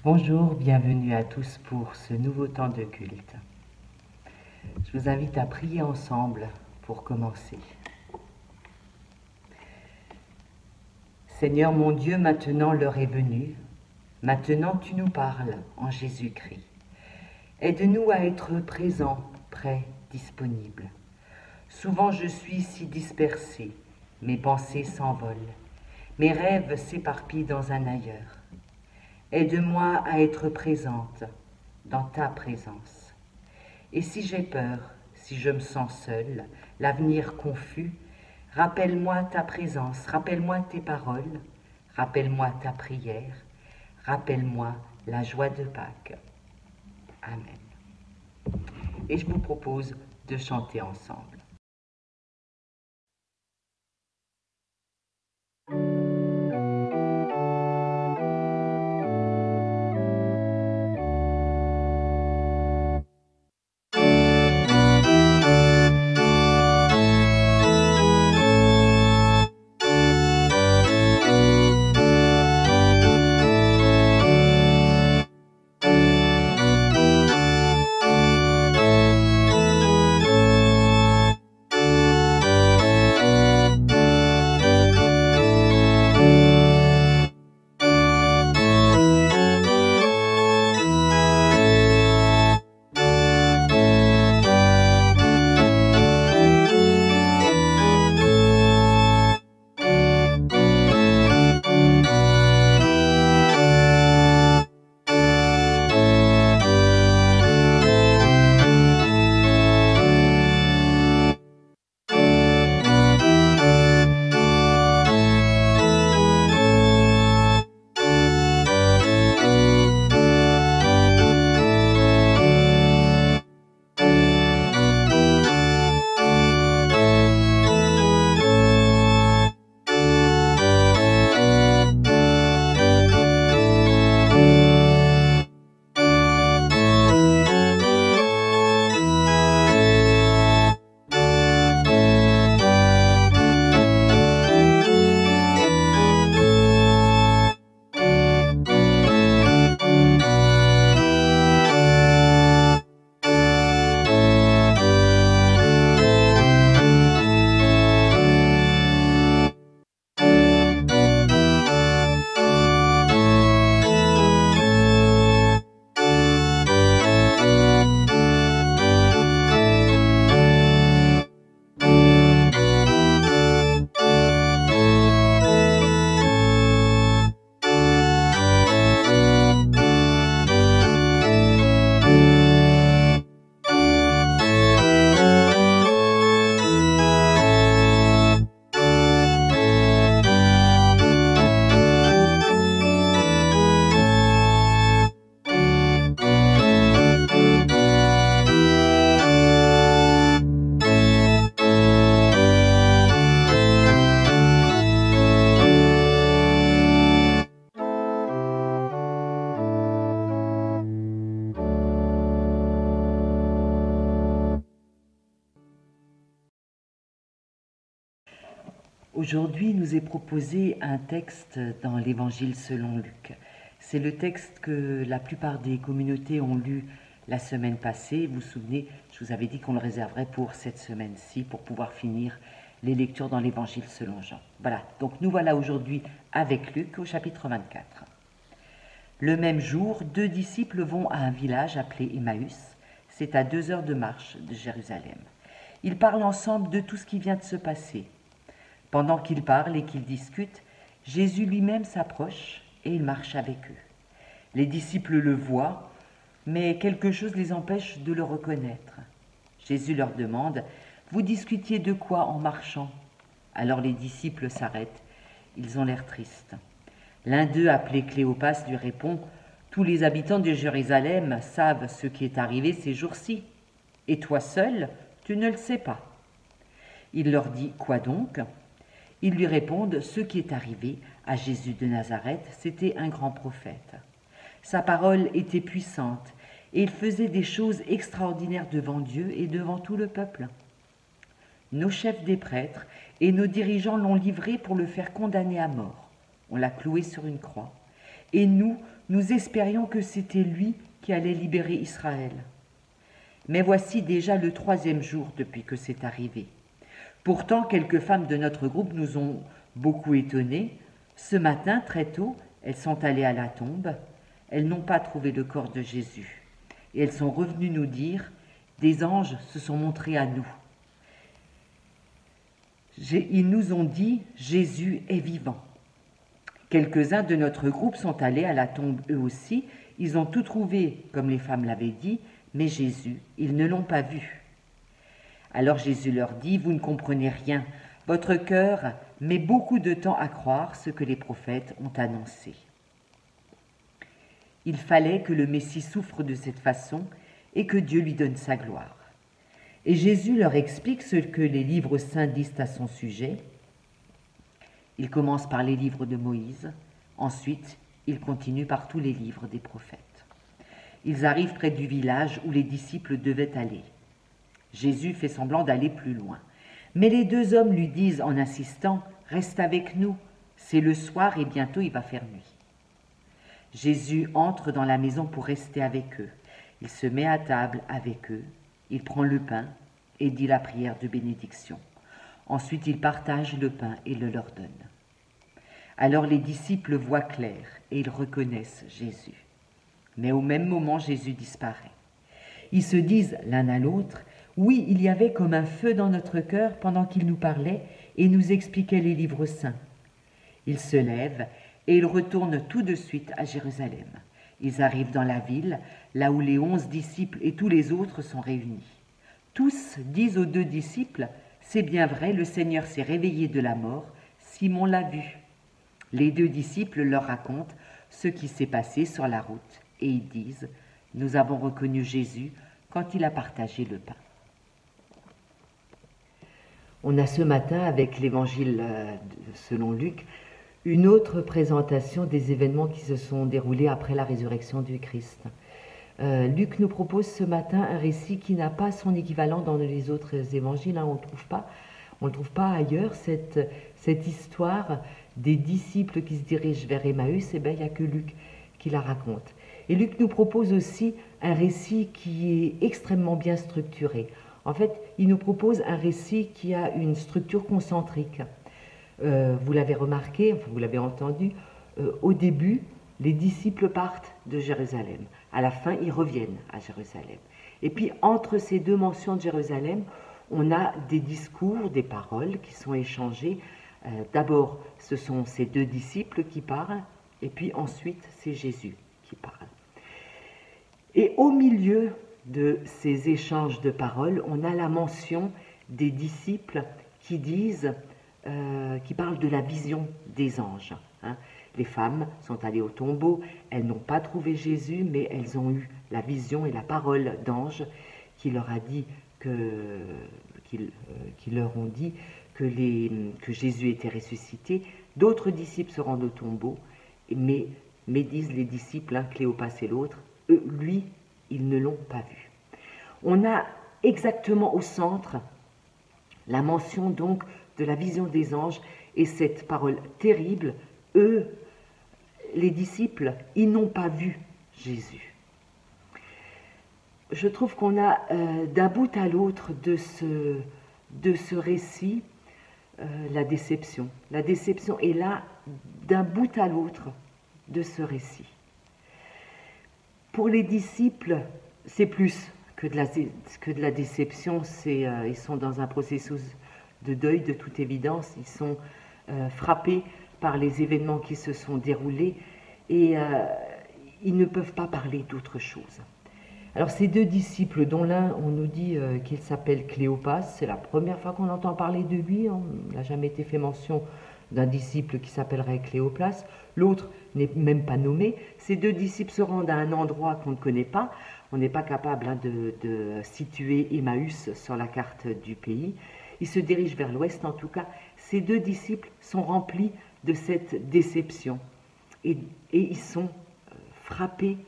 Bonjour, bienvenue à tous pour ce nouveau temps de culte. Je vous invite à prier ensemble pour commencer. Seigneur mon Dieu, maintenant l'heure est venue. Maintenant tu nous parles en Jésus-Christ. Aide-nous à être présents, prêts, disponibles. Souvent je suis si dispersé, mes pensées s'envolent, mes rêves s'éparpillent dans un ailleurs. Aide-moi à être présente dans ta présence. Et si j'ai peur, si je me sens seule, l'avenir confus, rappelle-moi ta présence, rappelle-moi tes paroles, rappelle-moi ta prière, rappelle-moi la joie de Pâques. Amen. Et je vous propose de chanter ensemble. Aujourd'hui, il nous est proposé un texte dans l'Évangile selon Luc. C'est le texte que la plupart des communautés ont lu la semaine passée. Vous vous souvenez, je vous avais dit qu'on le réserverait pour cette semaine-ci, pour pouvoir finir les lectures dans l'Évangile selon Jean. Voilà, donc nous voilà aujourd'hui avec Luc au chapitre 24. Le même jour, 2 disciples vont à un village appelé Emmaüs. C'est à 2 heures de marche de Jérusalem. Ils parlent ensemble de tout ce qui vient de se passer. Pendant qu'ils parlent et qu'ils discutent, Jésus lui-même s'approche et il marche avec eux. Les disciples le voient, mais quelque chose les empêche de le reconnaître. Jésus leur demande « Vous discutiez de quoi en marchant ?» Alors les disciples s'arrêtent, ils ont l'air tristes. L'un d'eux, appelé Cléopas, lui répond « Tous les habitants de Jérusalem savent ce qui est arrivé ces jours-ci, et toi seul, tu ne le sais pas. » Il leur dit « Quoi donc ?» Ils lui répondent « Ce qui est arrivé à Jésus de Nazareth, c'était un grand prophète. Sa parole était puissante et il faisait des choses extraordinaires devant Dieu et devant tout le peuple. Nos chefs des prêtres et nos dirigeants l'ont livré pour le faire condamner à mort. On l'a cloué sur une croix. Et nous nous espérions que c'était lui qui allait libérer Israël. Mais voici déjà le 3e jour depuis que c'est arrivé. Pourtant, quelques femmes de notre groupe nous ont beaucoup étonnés. Ce matin, très tôt, elles sont allées à la tombe. Elles n'ont pas trouvé le corps de Jésus. Et elles sont revenues nous dire, des anges se sont montrés à nous. Ils nous ont dit, Jésus est vivant. Quelques-uns de notre groupe sont allés à la tombe eux aussi. Ils ont tout trouvé, comme les femmes l'avaient dit, mais Jésus, ils ne l'ont pas vu. Alors Jésus leur dit, vous ne comprenez rien. Votre cœur met beaucoup de temps à croire ce que les prophètes ont annoncé. Il fallait que le Messie souffre de cette façon et que Dieu lui donne sa gloire. Et Jésus leur explique ce que les livres saints disent à son sujet. Il commence par les livres de Moïse, ensuite il continue par tous les livres des prophètes. Ils arrivent près du village où les disciples devaient aller. Jésus fait semblant d'aller plus loin. Mais les 2 hommes lui disent en insistant, « Reste avec nous, c'est le soir et bientôt il va faire nuit. » Jésus entre dans la maison pour rester avec eux. Il se met à table avec eux, il prend le pain et dit la prière de bénédiction. Ensuite, il partage le pain et le leur donne. Alors les disciples voient clair et ils reconnaissent Jésus. Mais au même moment, Jésus disparaît. Ils se disent l'un à l'autre, « Oui, il y avait comme un feu dans notre cœur pendant qu'il nous parlait et nous expliquait les livres saints. » Ils se lèvent et ils retournent tout de suite à Jérusalem. Ils arrivent dans la ville, là où les 11 disciples et tous les autres sont réunis. Tous disent aux 2 disciples, « C'est bien vrai, le Seigneur s'est réveillé de la mort, Simon l'a vu. » Les 2 disciples leur racontent ce qui s'est passé sur la route et ils disent, « Nous avons reconnu Jésus quand il a partagé le pain. » On a ce matin, avec l'évangile selon Luc, une autre présentation des événements qui se sont déroulés après la résurrection du Christ. Luc nous propose ce matin un récit qui n'a pas son équivalent dans les autres évangiles. On ne trouve pas ailleurs cette histoire des disciples qui se dirigent vers Emmaüs. Il n'y a que Luc qui la raconte. Et Luc nous propose aussi un récit qui est extrêmement bien structuré. En fait, il nous propose un récit qui a une structure concentrique. Vous l'avez remarqué, vous l'avez entendu, au début, les disciples partent de Jérusalem. À la fin, ils reviennent à Jérusalem. Et puis, entre ces 2 mentions de Jérusalem, on a des discours, des paroles qui sont échangées. D'abord, ce sont ces 2 disciples qui parlent, et puis ensuite, c'est Jésus qui parle. Et au milieu de ces échanges de paroles, on a la mention des disciples qui disent, qui parlent de la vision des anges. Les femmes sont allées au tombeau, elles n'ont pas trouvé Jésus, mais elles ont eu la vision et la parole d'ange qui leur a dit qui leur ont dit que Jésus était ressuscité. D'autres disciples se rendent au tombeau, mais disent les disciples, Cléopas et l'autre, lui, ils ne l'ont pas vu. On a exactement au centre la mention donc de la vision des anges et cette parole terrible, eux, les disciples, ils n'ont pas vu Jésus. Je trouve qu'on a d'un bout à l'autre de ce récit la déception. La déception est là d'un bout à l'autre de ce récit. Pour les disciples, c'est plus que de la déception, ils sont dans un processus de deuil de toute évidence, ils sont frappés par les événements qui se sont déroulés et ils ne peuvent pas parler d'autre chose. Alors ces 2 disciples, dont l'un, on nous dit qu'il s'appelle Cléopas, c'est la première fois qu'on entend parler de lui, il n'a jamais été fait mention d'un disciple qui s'appellerait Cléopas, l'autre n'est même pas nommé. Ces 2 disciples se rendent à un endroit qu'on ne connaît pas, on n'est pas capable de situer Emmaüs sur la carte du pays. Ils se dirigent vers l'ouest, en tout cas. Ces 2 disciples sont remplis de cette déception et ils sont frappés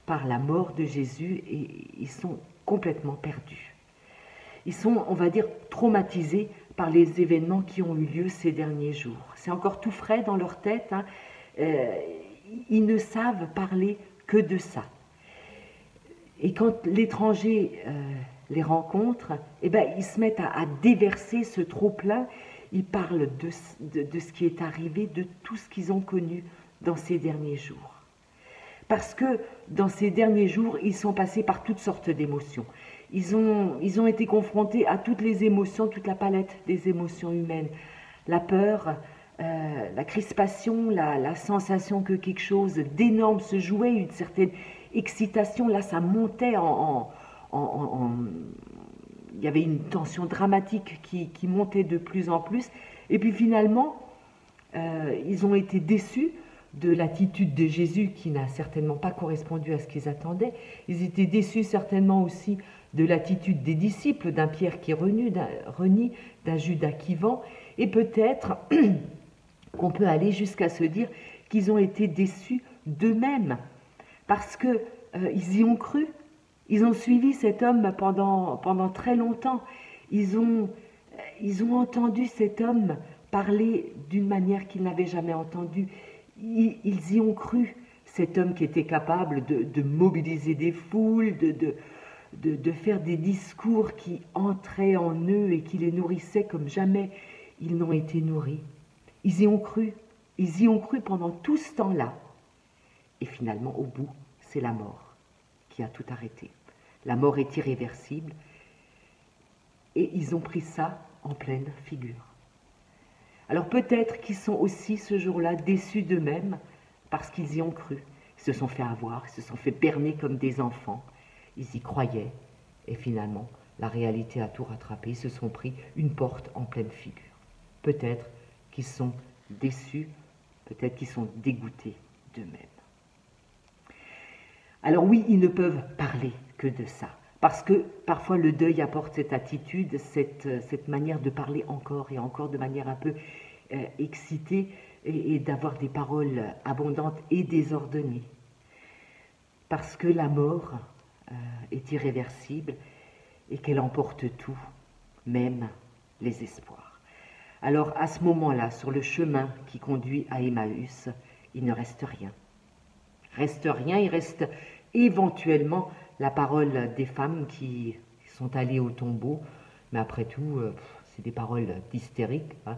par la mort de Jésus et ils sont complètement perdus. Ils sont, on va dire, traumatisés par les événements qui ont eu lieu ces derniers jours. C'est encore tout frais dans leur tête. ils ne savent parler que de ça. Et quand l'étranger les rencontre, eh ben, ils se mettent à déverser ce trop-plein. Ils parlent de ce qui est arrivé, de tout ce qu'ils ont connu dans ces derniers jours. Parce que dans ces derniers jours, ils sont passés par toutes sortes d'émotions. Ils ont été confrontés à toutes les émotions, toute la palette des émotions humaines. La peur, la crispation, la sensation que quelque chose d'énorme se jouait, une certaine excitation. Là, ça montait il y avait une tension dramatique qui montait de plus en plus. Et puis finalement, ils ont été déçus de l'attitude de Jésus qui n'a certainement pas correspondu à ce qu'ils attendaient. Ils étaient déçus certainement aussi de l'attitude des disciples, d'un Pierre qui renie, d'un Judas qui vend. Et peut-être qu'on peut aller jusqu'à se dire qu'ils ont été déçus d'eux-mêmes parce qu'ils y ont cru. Ils ont suivi cet homme pendant très longtemps. Ils ont entendu cet homme parler d'une manière qu'ils n'avaient jamais entendue. Ils y ont cru, cet homme qui était capable de mobiliser des foules, de faire des discours qui entraient en eux et qui les nourrissaient comme jamais ils n'ont été nourris. Ils y ont cru pendant tout ce temps-là. Et finalement, au bout, c'est la mort qui a tout arrêté. La mort est irréversible et ils ont pris ça en pleine figure. Alors peut-être qu'ils sont aussi ce jour-là déçus d'eux-mêmes parce qu'ils y ont cru. Ils se sont fait avoir, ils se sont fait berner comme des enfants. Ils y croyaient et finalement, la réalité a tout rattrapé. Ils se sont pris une porte en pleine figure. Peut-être qu'ils sont déçus, peut-être qu'ils sont dégoûtés d'eux-mêmes. Alors oui, ils ne peuvent parler que de ça, parce que parfois le deuil apporte cette attitude, cette manière de parler encore et encore de manière un peu excitée et d'avoir des paroles abondantes et désordonnées. Parce que la mort est irréversible et qu'elle emporte tout, même les espoirs. Alors à ce moment-là, sur le chemin qui conduit à Emmaüs, il ne reste rien. Il reste éventuellement la parole des femmes qui sont allées au tombeau, mais après tout, c'est des paroles d'hystérique. Hein.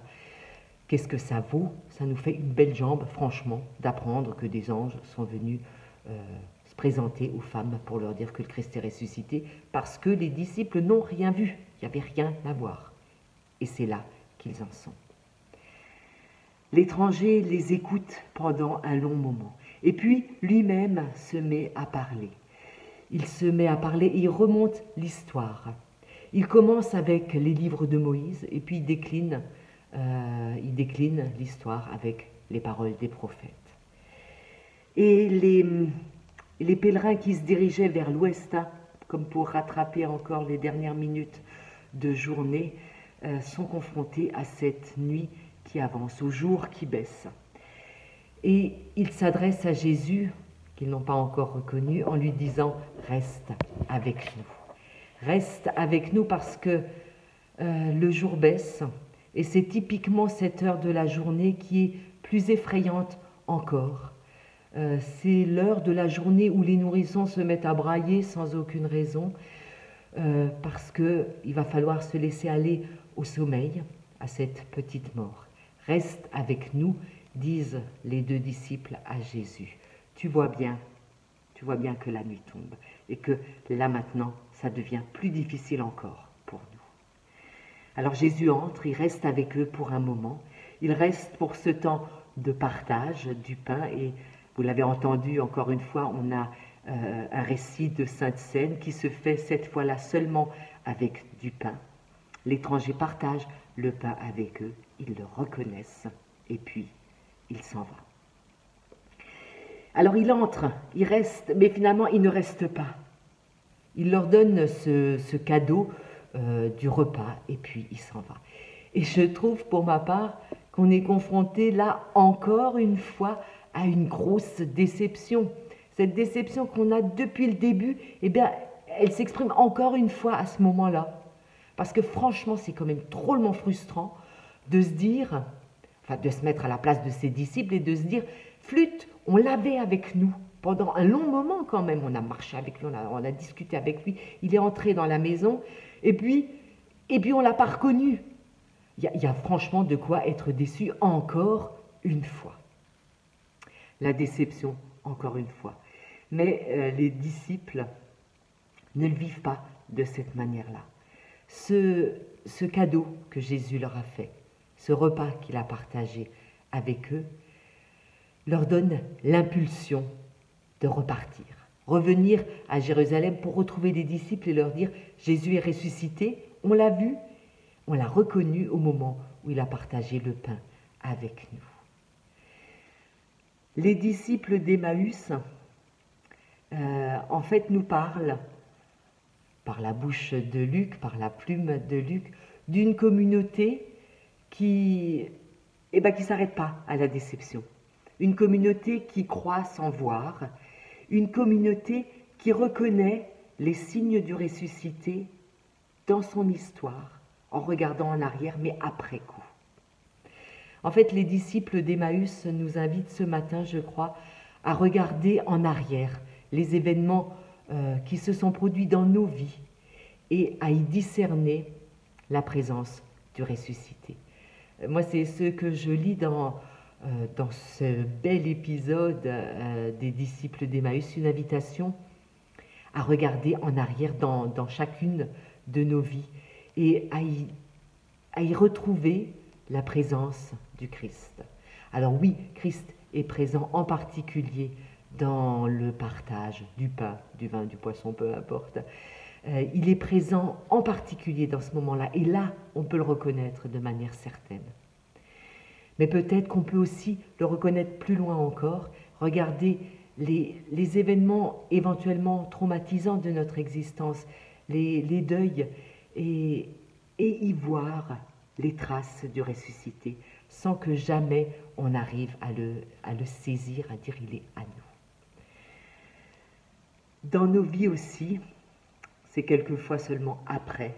Qu'est-ce que ça vaut? Ça nous fait une belle jambe, franchement, d'apprendre que des anges sont venus se présenter aux femmes pour leur dire que le Christ est ressuscité, parce que les disciples n'ont rien vu, il n'y avait rien à voir. Et c'est là qu'ils en sont. L'étranger les écoute pendant un long moment. Et puis, lui-même se met à parler. Il se met à parler et il remonte l'histoire. Il commence avec les livres de Moïse et puis il décline l'histoire avec les paroles des prophètes. Et les pèlerins qui se dirigeaient vers l'ouest, comme pour rattraper encore les dernières minutes de journée, sont confrontés à cette nuit qui avance, au jour qui baisse. Et ils s'adressent à Jésus, qu'ils n'ont pas encore reconnu, en lui disant « Reste avec nous ». Reste avec nous parce que le jour baisse et c'est typiquement cette heure de la journée qui est plus effrayante encore. C'est l'heure de la journée où les nourrissons se mettent à brailler sans aucune raison parce qu'il va falloir se laisser aller au sommeil, à cette petite mort. « Reste avec nous », disent les deux disciples à Jésus. Tu vois bien que la nuit tombe et que là maintenant, ça devient plus difficile encore pour nous. Alors Jésus entre, il reste avec eux pour un moment. Il reste pour ce temps de partage du pain et vous l'avez entendu encore une fois, on a un récit de Sainte Seine qui se fait cette fois-là seulement avec du pain. L'étranger partage le pain avec eux, ils le reconnaissent et puis il s'en va. Alors il entre, il reste, mais finalement il ne reste pas. Il leur donne ce cadeau du repas et puis il s'en va. Et je trouve pour ma part qu'on est confronté là encore une fois à une grosse déception. Cette déception qu'on a depuis le début, eh bien, elle s'exprime encore une fois à ce moment-là. Parce que franchement, c'est quand même drôlement frustrant de se dire, enfin de se mettre à la place de ses disciples et de se dire, flûte, On l'avait avec nous pendant un long moment quand même. On a marché avec lui, on a discuté avec lui. Il est entré dans la maison et puis on ne l'a pas reconnu. Il y a franchement de quoi être déçu encore une fois. La déception, encore une fois. Mais les disciples ne le vivent pas de cette manière-là. Ce cadeau que Jésus leur a fait, ce repas qu'il a partagé avec eux, leur donne l'impulsion de repartir, revenir à Jérusalem pour retrouver les disciples et leur dire « Jésus est ressuscité, on l'a vu, on l'a reconnu au moment où il a partagé le pain avec nous. » Les disciples d'Emmaüs, en fait, nous parlent, par la bouche de Luc, par la plume de Luc, d'une communauté qui ne s'arrête pas à la déception. Une communauté qui croit sans voir, une communauté qui reconnaît les signes du ressuscité dans son histoire, en regardant en arrière, mais après coup. En fait, les disciples d'Emmaüs nous invitent ce matin, je crois, à regarder en arrière les événements qui se sont produits dans nos vies et à y discerner la présence du ressuscité. Moi, c'est ce que je lis dans ce bel épisode des disciples d'Emmaüs, une invitation à regarder en arrière dans chacune de nos vies et à y retrouver la présence du Christ. Alors oui, Christ est présent en particulier dans le partage du pain, du vin, du poisson, peu importe. Il est présent en particulier dans ce moment-là, et là, on peut le reconnaître de manière certaine. Mais peut-être qu'on peut aussi le reconnaître plus loin encore, regarder les événements éventuellement traumatisants de notre existence, les deuils, et y voir les traces du ressuscité, sans que jamais on arrive à le saisir, à dire il est à nous. Dans nos vies aussi, c'est quelquefois seulement après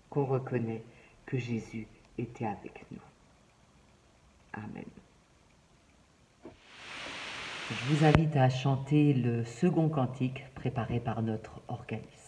qu'on reconnaît que Jésus était avec nous. Amen. Je vous invite à chanter le second cantique préparé par notre organiste.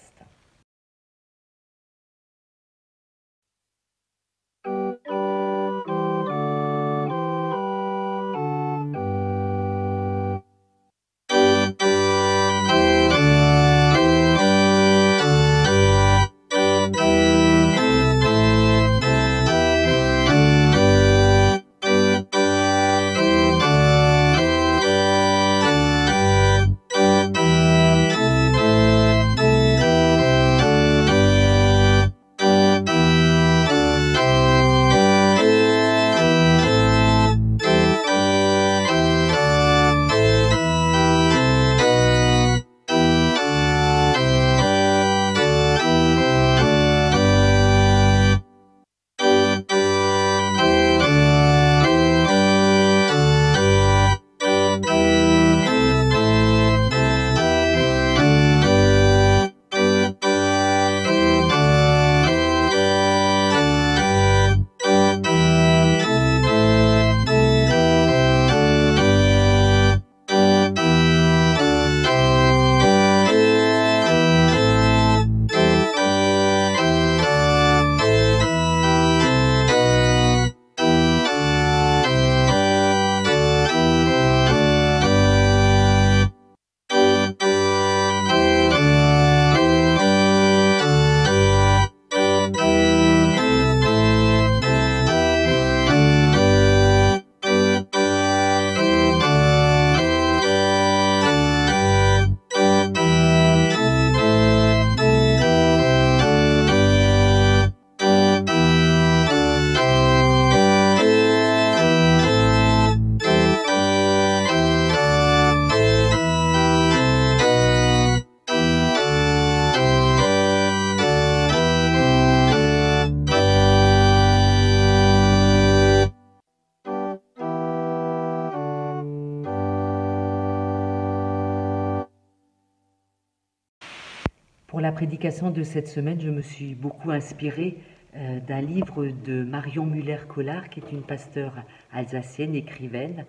Pour la prédication de cette semaine, je me suis beaucoup inspirée d'un livre de Marion Muller-Collard, qui est une pasteure alsacienne, écrivaine,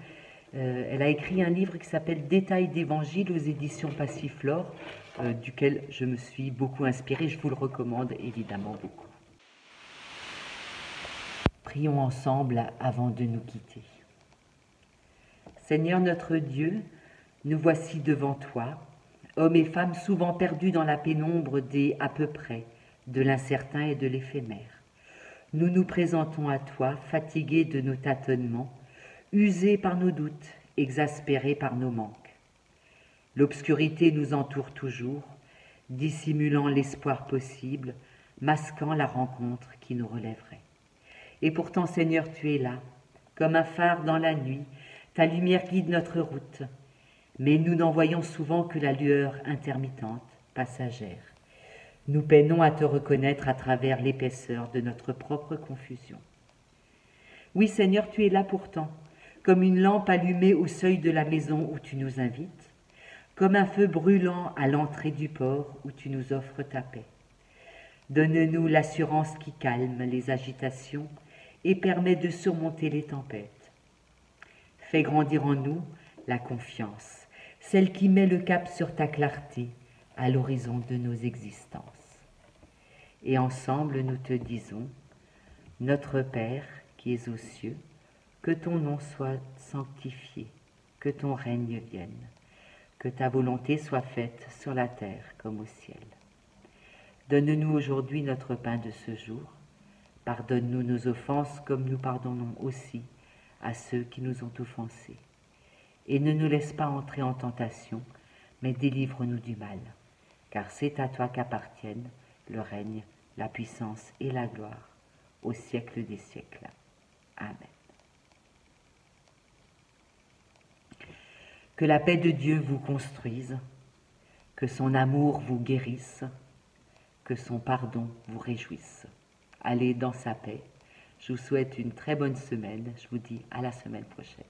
Elle a écrit un livre qui s'appelle Détails d'évangile aux éditions Passiflore, duquel je me suis beaucoup inspirée. Je vous le recommande évidemment beaucoup. Prions ensemble avant de nous quitter. Seigneur notre Dieu, nous voici devant toi, hommes et femmes souvent perdus dans la pénombre des à peu près, de l'incertain et de l'éphémère. Nous nous présentons à toi, fatigués de nos tâtonnements, usés par nos doutes, exaspérés par nos manques. L'obscurité nous entoure toujours, dissimulant l'espoir possible, masquant la rencontre qui nous relèverait. Et pourtant, Seigneur, tu es là, comme un phare dans la nuit, ta lumière guide notre route, mais nous n'en voyons souvent que la lueur intermittente, passagère. Nous peinons à te reconnaître à travers l'épaisseur de notre propre confusion. Oui, Seigneur, tu es là pourtant, comme une lampe allumée au seuil de la maison où tu nous invites, comme un feu brûlant à l'entrée du port où tu nous offres ta paix. Donne-nous l'assurance qui calme les agitations et permet de surmonter les tempêtes. Fais grandir en nous la confiance, celle qui met le cap sur ta clarté à l'horizon de nos existences. Et ensemble nous te disons, notre Père qui es aux cieux, que ton nom soit sanctifié, que ton règne vienne, que ta volonté soit faite sur la terre comme au ciel. Donne-nous aujourd'hui notre pain de ce jour. Pardonne-nous nos offenses comme nous pardonnons aussi à ceux qui nous ont offensés. Et ne nous laisse pas entrer en tentation, mais délivre-nous du mal, car c'est à toi qu'appartiennent le règne, la puissance et la gloire, au siècle des siècles. Amen. Que la paix de Dieu vous construise, que son amour vous guérisse, que son pardon vous réjouisse. Allez dans sa paix. Je vous souhaite une très bonne semaine. Je vous dis à la semaine prochaine.